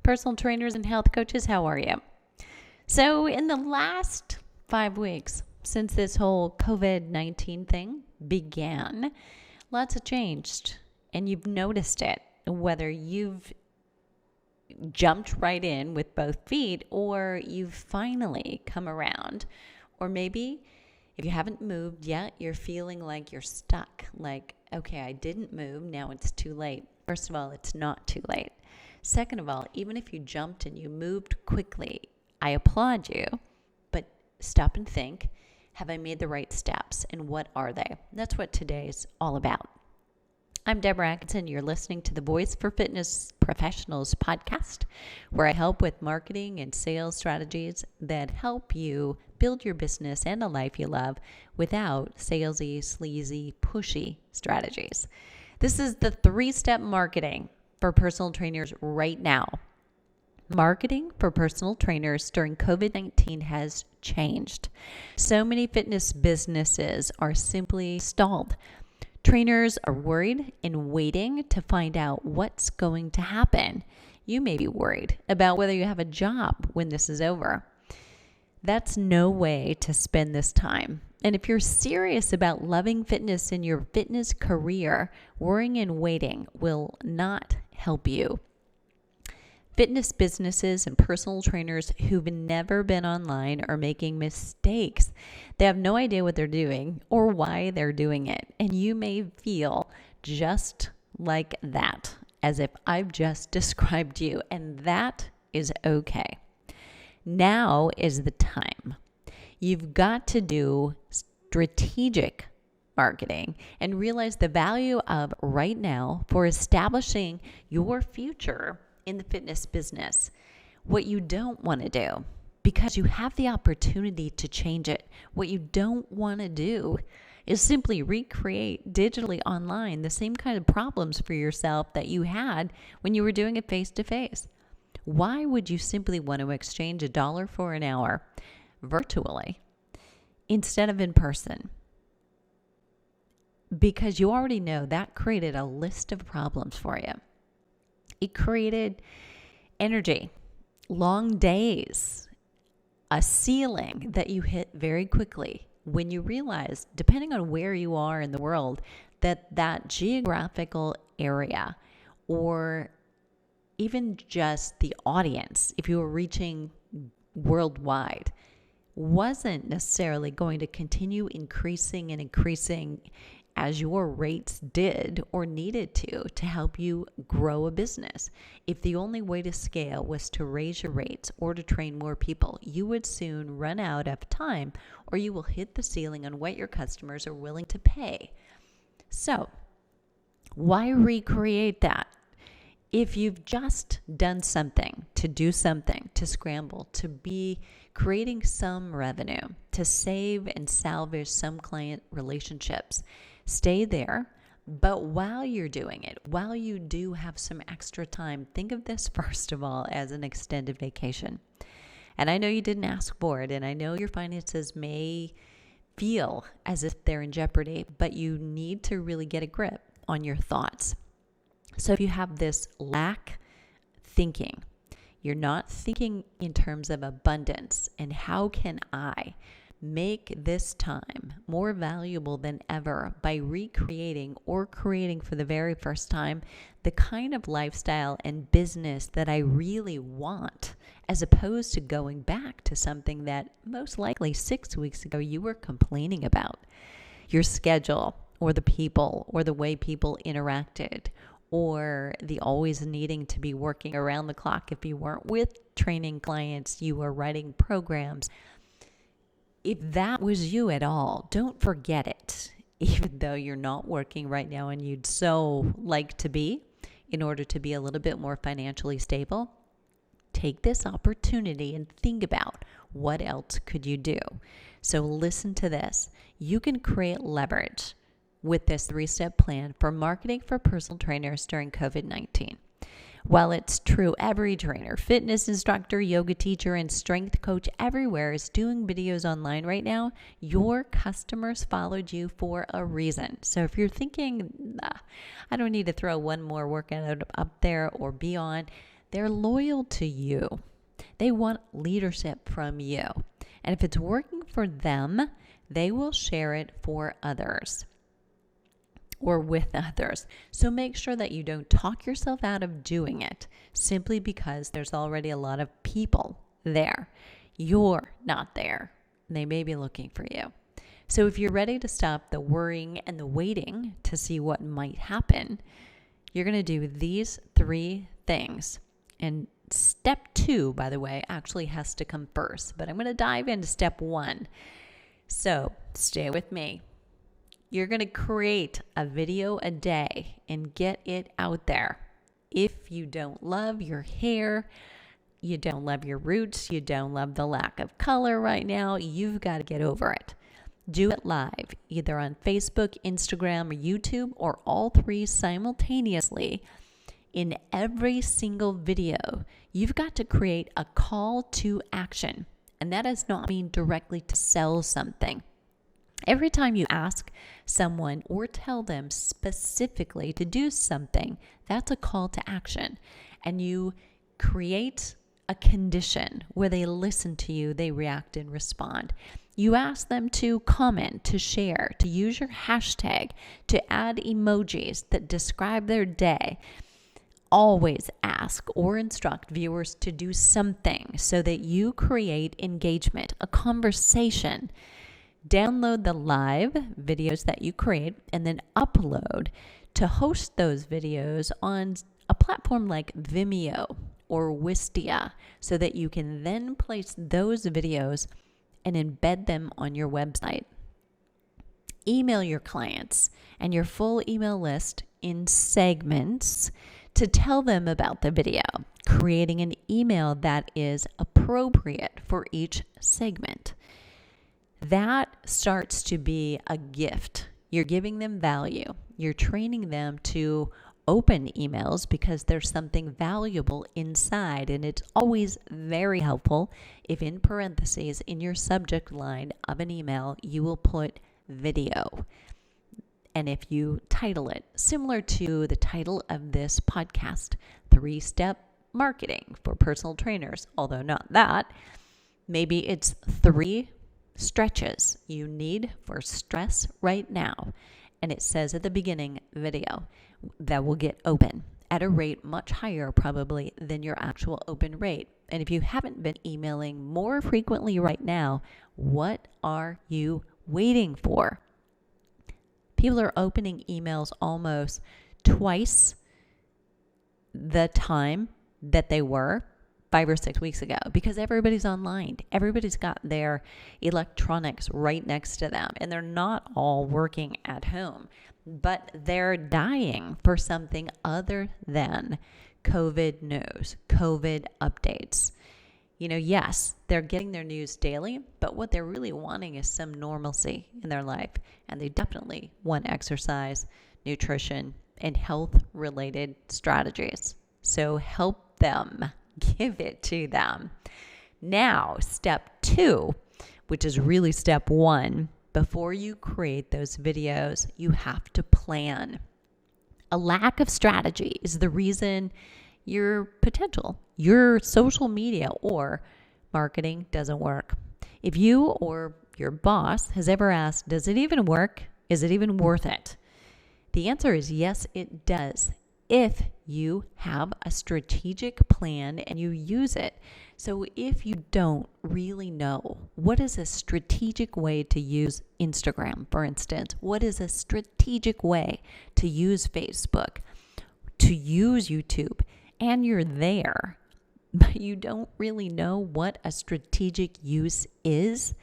personal trainers and health coaches. How are you? So in the last 5 weeks since this whole COVID-19 thing began, lots have changed and you've noticed it, whether you've jumped right in with both feet or you've finally come around, or maybe if you haven't moved yet, you're feeling like you're stuck, like, okay, I didn't move, now it's too late. First of all, it's not too late. Second of all, even if you jumped and you moved quickly, I applaud you, but stop and think, have I made the right steps and what are they? That's what today's all about. I'm Deborah Atkinson. You're listening to the Voice for Fitness Professionals podcast, where I help with marketing and sales strategies that help you build your business and a life you love without salesy, sleazy, pushy strategies. This is the 3-step marketing for personal trainers right now. Marketing for personal trainers during COVID-19 has changed. So many fitness businesses are simply stalled. Trainers are worried and waiting to find out what's going to happen. You may be worried about whether you have a job when this is over. That's no way to spend this time. And if you're serious about loving fitness in your fitness career, worrying and waiting will not help you. Fitness businesses and personal trainers who've never been online are making mistakes. They have no idea what they're doing or why they're doing it. And you may feel just like that, as if I've just described you, and that is okay. Now is the time. You've got to do strategic marketing and realize the value of right now for establishing your future in the fitness business. What you don't want to do, because you have the opportunity to change it. What you don't want to do is simply recreate digitally online the same kind of problems for yourself that you had when you were doing it face to face. Why would you simply want to exchange $1 for an hour virtually instead of in person? Because you already know that created a list of problems for you. It created energy, long days, a ceiling that you hit very quickly when you realize, depending on where you are in the world, that geographical area or even just the audience, if you were reaching worldwide, wasn't necessarily going to continue increasing and increasing as your rates did or needed to help you grow a business. If the only way to scale was to raise your rates or to train more people, you would soon run out of time or you will hit the ceiling on what your customers are willing to pay. So, why recreate that? If you've just done something, to do something, to scramble, to be creating some revenue, to save and salvage some client relationships, stay there. But while you're doing it, while you do have some extra time, think of this first of all as an extended vacation. And I know you didn't ask for it, and I know your finances may feel as if they're in jeopardy, but you need to really get a grip on your thoughts. So if you have this lack thinking, you're not thinking in terms of abundance and how can I make this time more valuable than ever by recreating or creating for the very first time the kind of lifestyle and business that I really want, as opposed to going back to something that most likely 6 weeks ago you were complaining about. Your schedule or the people or the way people interacted, or the always needing to be working around the clock. If you weren't with training clients, you were writing programs. If that was you at all, don't forget it, even though you're not working right now and you'd so like to be in order to be a little bit more financially stable. Take this opportunity and think about what else could you do. So listen to this. You can create leverage with this 3-step plan for marketing for personal trainers during COVID-19. While it's true every trainer, fitness instructor, yoga teacher, and strength coach everywhere is doing videos online right now, your customers followed you for a reason. So if you're thinking, I don't need to throw one more workout up there or be on, They're loyal to you. They want leadership from you. And if it's working for them, they will share it for others or with others. So make sure that you don't talk yourself out of doing it simply because there's already a lot of people there. You're not there. They may be looking for you. So if you're ready to stop the worrying and the waiting to see what might happen, you're going to do these 3 things. And step 2, by the way, actually has to come first, but I'm going to dive into step 1. So stay with me. You're going to create a video a day and get it out there. If you don't love your hair, you don't love your roots, you don't love the lack of color right now, you've got to get over it. Do it live, either on Facebook, Instagram, or YouTube, or all 3 simultaneously. In every single video, you've got to create a call to action. And that does not mean directly to sell something. Every time you ask someone or tell them specifically to do something, that's a call to action. And you create a condition where they listen to you, they react and respond. You ask them to comment, to share, to use your hashtag, to add emojis that describe their day. Always ask or instruct viewers to do something so that you create engagement, a conversation. Download the live videos that you create and then upload to host those videos on a platform like Vimeo or Wistia so that you can then place those videos and embed them on your website. Email your clients and your full email list in segments to tell them about the video, creating an email that is appropriate for each segment. That starts to be a gift. You're giving them value. You're training them to open emails because there's something valuable inside. And it's always very helpful if in parentheses in your subject line of an email, you will put video. And if you title it similar to the title of this podcast, 3-Step Marketing for Personal Trainers, although not that, maybe it's 3 stretches you need for stress right now. And it says at the beginning, video, that will get open at a rate much higher probably than your actual open rate. And if you haven't been emailing more frequently right now, what are you waiting for? People are opening emails almost twice the time that they were 5 or 6 weeks ago because everybody's online. Everybody's got their electronics right next to them, and they're not all working at home, but they're dying for something other than COVID news, COVID updates. You know, yes, they're getting their news daily, but what they're really wanting is some normalcy in their life. And they definitely want exercise, nutrition, and health-related strategies. So help them. Give it to them. Now, step 2, which is really step 1, before you create those videos, you have to plan. A lack of strategy is the reason your social media or marketing doesn't work. If you or your boss has ever asked, does it even work? Is it even worth it? The answer is yes, it does. If you have a strategic plan and you use it. So if you don't really know, what is a strategic way to use Instagram, for instance? What is a strategic way to use Facebook, to use YouTube? And you're there, but you don't really know what a strategic use is,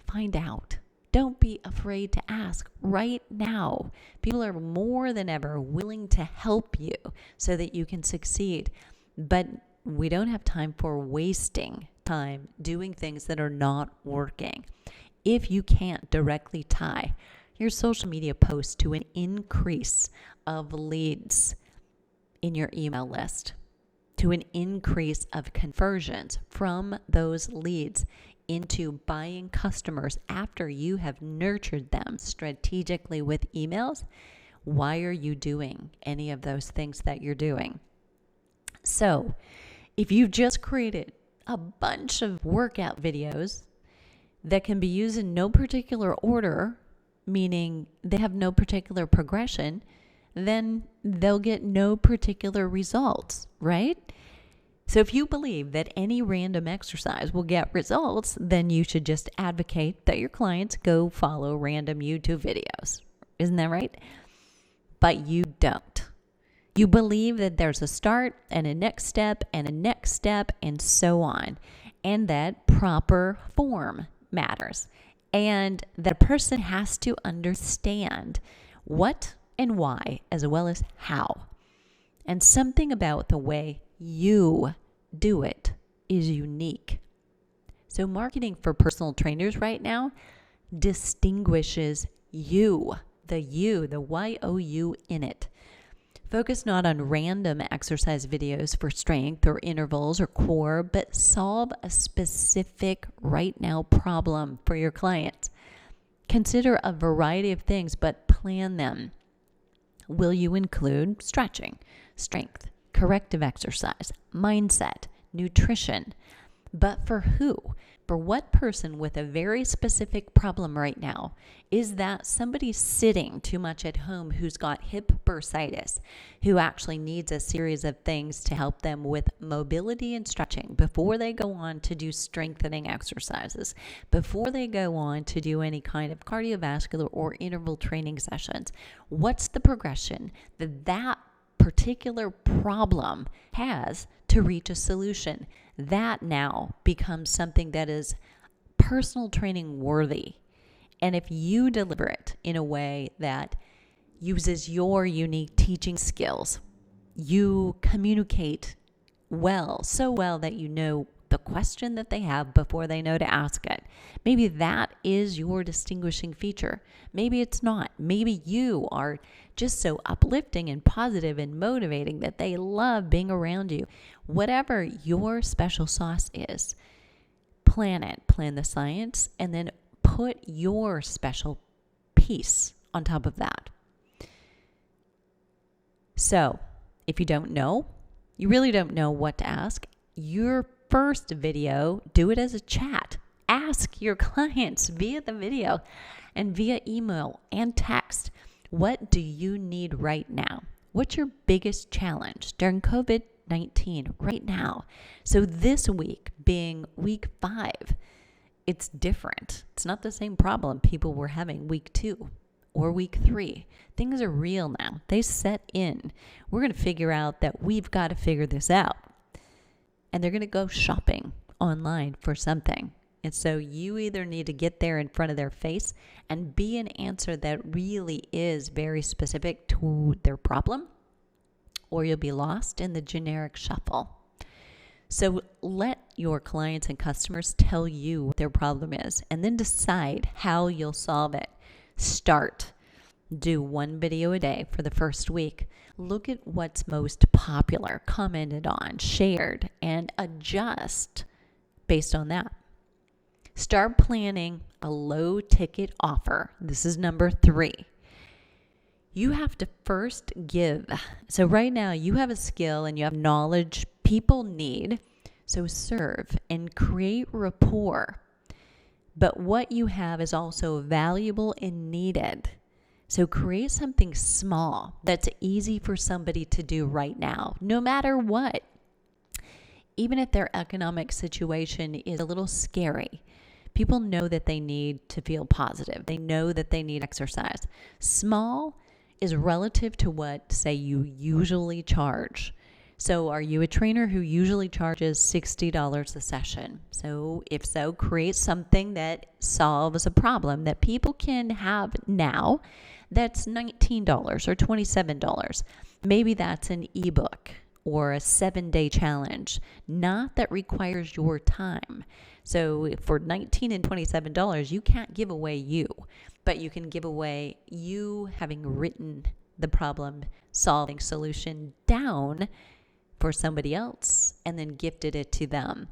find out. Don't be afraid to ask right now. People are more than ever willing to help you so that you can succeed. But we don't have time for wasting time doing things that are not working. If you can't directly tie your social media posts to an increase of leads in your email list, to an increase of conversions from those leads into buying customers after you have nurtured them strategically with emails, why are you doing any of those things that you're doing? So If you've just created a bunch of workout videos that can be used in no particular order, meaning they have no particular progression, then they'll get no particular results, right? So if you believe that any random exercise will get results, then you should just advocate that your clients go follow random YouTube videos. Isn't that right? But you don't. You believe that there's a start and a next step and a next step and so on, and that proper form matters, and that a person has to understand what and why, as well as how. And something about the way you do it is unique. So marketing for personal trainers right now distinguishes you, the Y-O-U in it. Focus not on random exercise videos for strength or intervals or core, but solve a specific right now problem for your clients. Consider a variety of things, but plan them. Will you include stretching, strength, corrective exercise, mindset, nutrition? But for who? For what person with a very specific problem right now? Is that somebody sitting too much at home who's got hip bursitis, who actually needs a series of things to help them with mobility and stretching before they go on to do strengthening exercises, before they go on to do any kind of cardiovascular or interval training sessions? What's the progression that particular problem has to reach a solution? That now becomes something that is personal training worthy. And if you deliver it in a way that uses your unique teaching skills, you communicate well, so well that you know the question that they have before they know to ask it. Maybe that is your distinguishing feature. Maybe it's not. Maybe you are just so uplifting and positive and motivating that they love being around you. Whatever your special sauce is, plan it, plan the science, and then put your special piece on top of that. So if you don't know, you really don't know what to ask, your first video, do it as a chat. Ask your clients via the video and via email and text, what do you need right now? What's your biggest challenge during COVID-19 right now? So this week being week 5, it's different. It's not the same problem people were having week 2 or week 3. Things are real now. They set in. We're going to figure out that we've got to figure this out. And they're going to go shopping online for something. And so you either need to get there in front of their face and be an answer that really is very specific to their problem, or you'll be lost in the generic shuffle. So let your clients and customers tell you what their problem is, and then decide how you'll solve it. Start. Do 1 video a day for the first week. Look at what's most popular, commented on, shared, and adjust based on that. Start planning a low ticket offer. This is number 3. You have to first give. So right now you have a skill and you have knowledge people need. So serve and create rapport. But what you have is also valuable and needed. So create something small that's easy for somebody to do right now, no matter what. Even if their economic situation is a little scary, people know that they need to feel positive. They know that they need exercise. Small is relative to what, say, you usually charge. So are you a trainer who usually charges $60 a session? So if so, create something that solves a problem that people can have now that's $19 or $27. Maybe that's an ebook or a 7-day challenge, not that requires your time. So for $19 and $27, you can't give away you, but you can give away you having written the problem solving solution down for somebody else and then gifted it to them.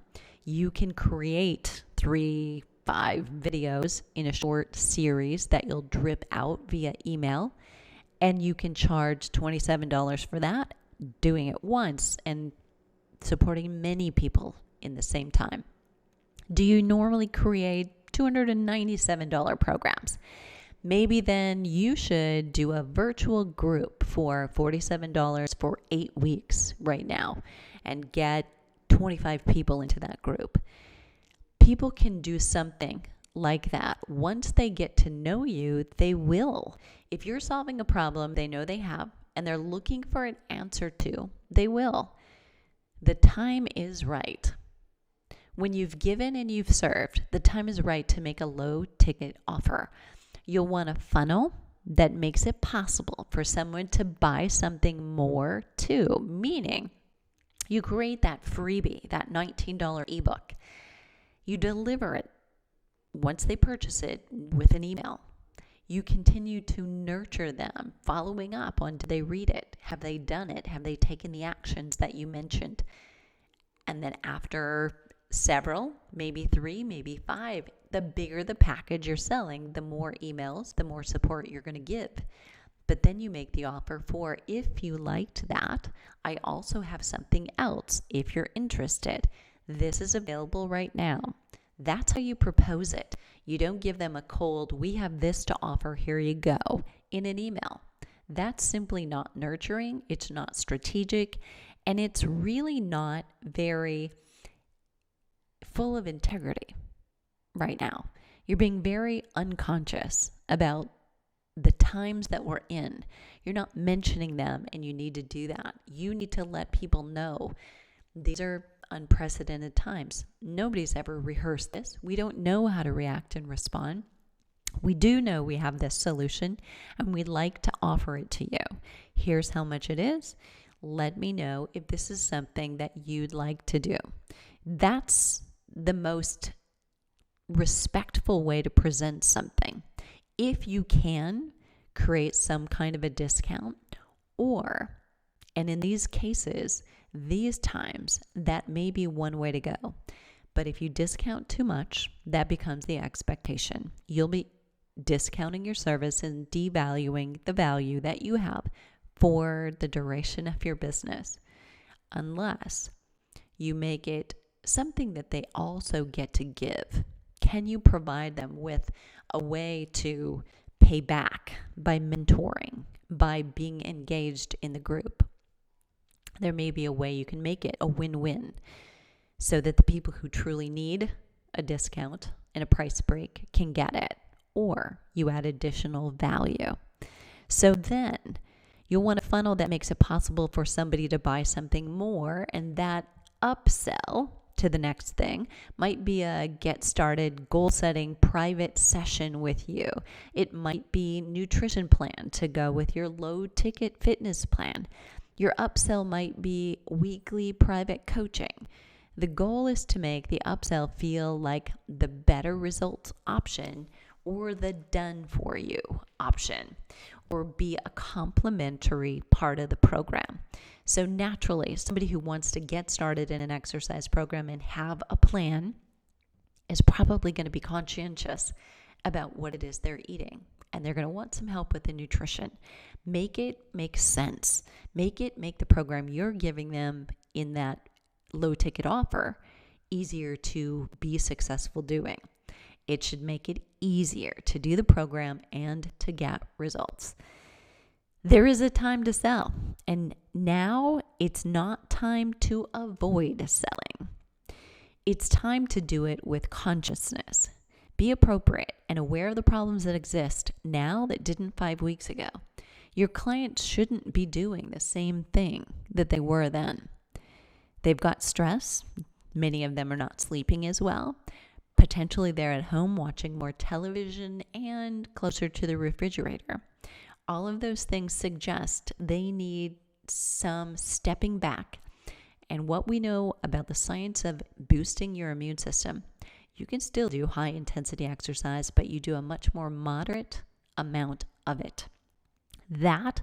You can create 3-5 videos in a short series that you'll drip out via email, and you can charge $27 for that, doing it once and supporting many people in the same time? Do you normally create $297 programs? Maybe then you should do a virtual group for $47 for 8 weeks right now and get 25 people into that group. People can do something like that. Once they get to know you, they will. If you're solving a problem they know they have and they're looking for an answer to, they will. The time is right. When you've given and you've served, the time is right to make a low ticket offer. You'll want a funnel that makes it possible for someone to buy something more too, meaning you create that freebie, that $19 ebook. You deliver it once they purchase it with an email. You continue to nurture them, following up on, did they read it? Have they done it? Have they taken the actions that you mentioned? And then after several, maybe 3, maybe 5, the bigger the package you're selling, the more emails, the more support you're going to give. But then you make the offer for, if you liked that, I also have something else if you're interested. This is available right now. That's how you propose it. You don't give them a cold, we have this to offer, here you go, in an email. That's simply not nurturing, it's not strategic, and it's really not very full of integrity right now. You're being very unconscious about the times that we're in. You're not mentioning them, and you need to do that. You need to let people know these are unprecedented times. Nobody's ever rehearsed this. We don't know how to react and respond. We do know we have this solution, and we'd like to offer it to you. Here's how much it is. Let me know if this is something that you'd like to do. That's the most respectful way to present something. If you can create some kind of a discount, or, and in these cases, these times, that may be one way to go. But if you discount too much, that becomes the expectation. You'll be discounting your service and devaluing the value that you have for the duration of your business, unless you make it something that they also get to give. Can you provide them with a way to pay back by mentoring, by being engaged in the group? There may be a way you can make it a win-win so that the people who truly need a discount and a price break can get it, or you add additional value. So then you'll want a funnel that makes it possible for somebody to buy something more, and that upsell to the next thing might be a get started goal setting private session with you. It might be nutrition plan to go with your low ticket fitness plan. Your upsell might be weekly private coaching. The goal is to make the upsell feel like the better results option or the done for you option, or be a complementary part of the program. So naturally, somebody who wants to get started in an exercise program and have a plan is probably going to be conscientious about what it is they're eating. And they're going to want some help with the nutrition. Make it make sense. Make the program you're giving them in that low ticket offer easier to be successful doing. It should make it easier to do the program and to get results. There is a time to sell, and now it's not time to avoid selling. It's time to do it with consciousness. Be appropriate and aware of the problems that exist now that didn't 5 weeks ago. Your clients shouldn't be doing the same thing that they were then. They've got stress. Many of them are not sleeping as well. Potentially they're at home watching more television and closer to the refrigerator. All of those things suggest they need some stepping back. And what we know about the science of boosting your immune system, you can still do high intensity exercise, but you do a much more moderate amount of it. That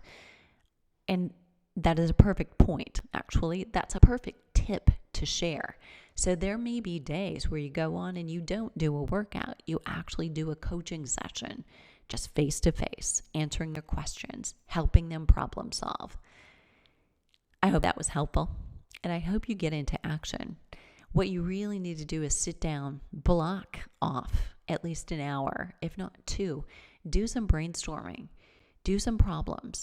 is a perfect point, actually. That's a perfect tip to share. So there may be days where you go on and you don't do a workout. You actually do a coaching session, just face to face, answering their questions, helping them problem solve. I hope that was helpful. And I hope you get into action. What you really need to do is sit down, block off at least an hour, if not 2. Do some brainstorming, do some problem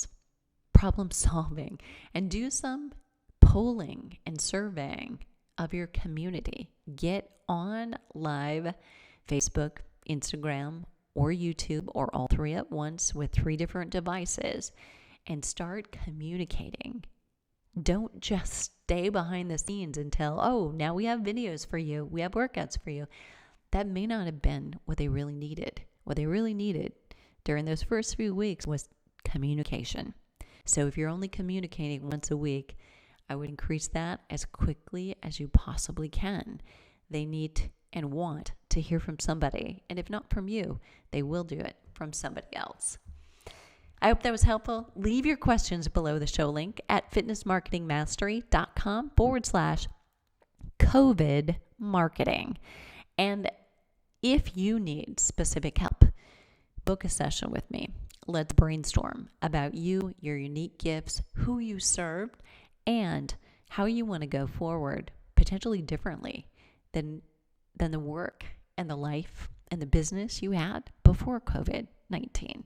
solving, and do some polling and surveying of your community. Get on live Facebook, Instagram, or YouTube, or all 3 at once with 3 different devices, and start communicating. Don't just stay behind the scenes and tell, oh, now we have videos for you, we have workouts for you. That may not have been what they really needed. What they really needed during those first few weeks was communication. So if you're only communicating once a week, I would increase that as quickly as you possibly can. They need and want to hear from somebody. And if not from you, they will do it from somebody else. I hope that was helpful. Leave your questions below the show link at fitnessmarketingmastery.com/COVID marketing. And if you need specific help, book a session with me. Let's brainstorm about you, your unique gifts, who you serve, and how you want to go forward potentially differently than the work and the life and the business you had before COVID-19.